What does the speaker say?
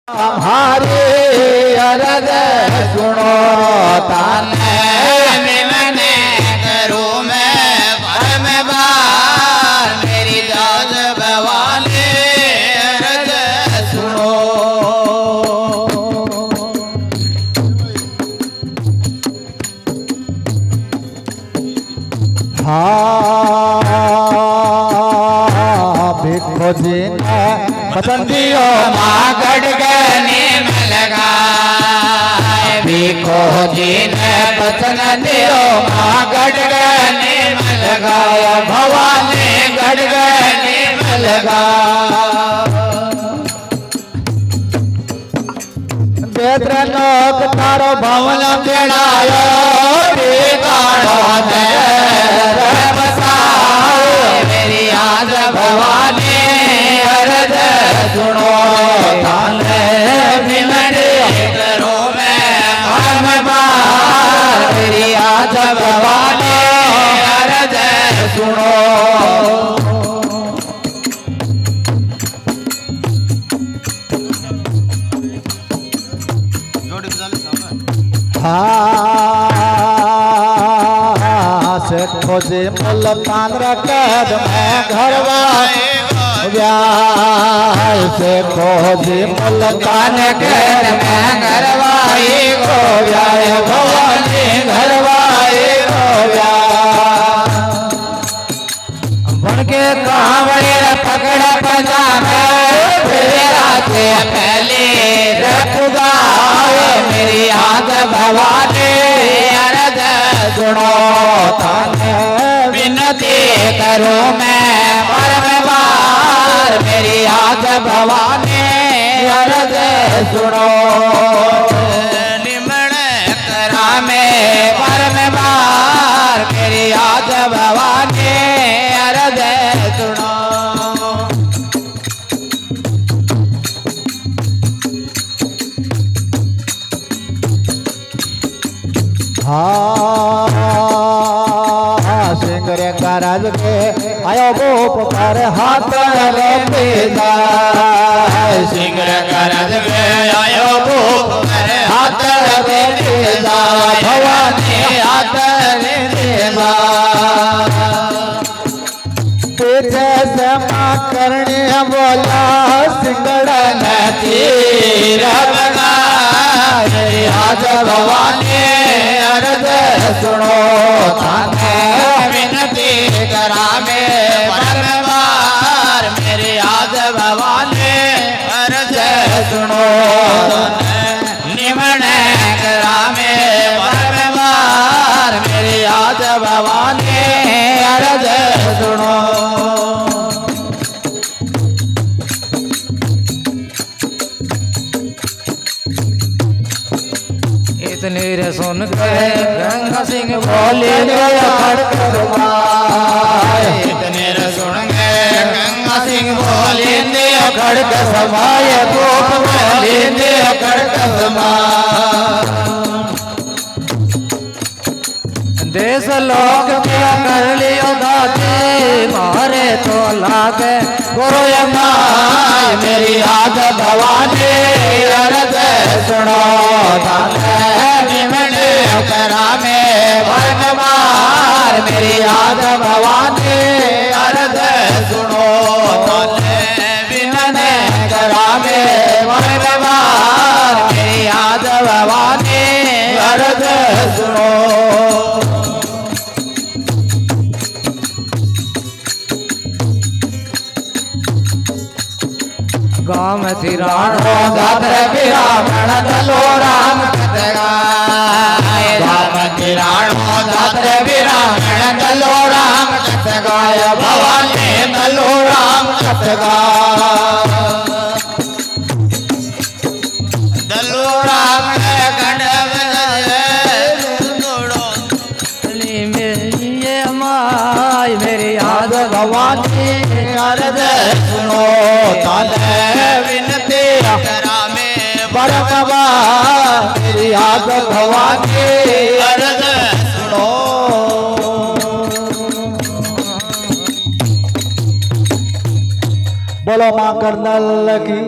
हमारे अरज सुनो ताने मैंने करूँ मैं परम बार मेरी दाद भवानी अरज सुनो। भिक्खो जी ने बचन दियो माँ गड़गने में लगा भिक्खो जी ने बचन दियो माँ गड़गने में लगाया भवानी गड़गने में लगा। बेत्र लोक तारो भवन चढ़ायो मेरी याद भवानी अरज सुनो ताने बिमरे करो मैं हम बार मेरी याद भवानी अरज सुनो। से खोजे मुल्तान रकद में घरवा से खोजे मुल्तान घर में घरवाई गो व्याय भवानी घरवाई गो बन के कांवड़ पकड़ पजामे फेरा के पहले रखुगा मेरी याद भवानी अरज सुनो ताने विनती करूँ मैं परम बार मेरी याद भवानी अरज सुनो। निमण करा में परम बार मेरी याद भवानी अरज सुनो। सिंगरे करज के आयो गोप पर हाथ रखा सिंगर करज के आयो गोप पर हाथ रखा भवानी हाथ रखा पीछे से माँ करने बोला सिंगड़ तीर लगा आज भवानी अरज सुनो ताने विनती करा में परम बार मेरी याद भवानी अरज सुनो। निमण करा में परम बार मेरी याद भवानी अरज सुनो। इतने रे सुन के गंगा सिंह बोले इतने रे सुन के गंगा सिंह बोले खड़क समाय गोप बोले खड़क देश लोग क्या कर लियो दादी मारे तो लागे गुरु माय मेरी याद भवानी अरज सुनो करा में भर बार मेरी याद भवानी अरज सुनो विनने करा में भर बार मेरी याद भवानी अरज सुनो। गाम तिराणो गात्र विरामण दलो राम कथगा गाम तिराणो गात्र विरामण दलो राम कथगाय भवानी दलो राम कथगा दलो राम गंडव ये माय मेरी याद भवानी अरज सुनो ताने विनती करा में परम बार मेरी याद भवानी अरज सुनो। बोलो मां कर्नल की।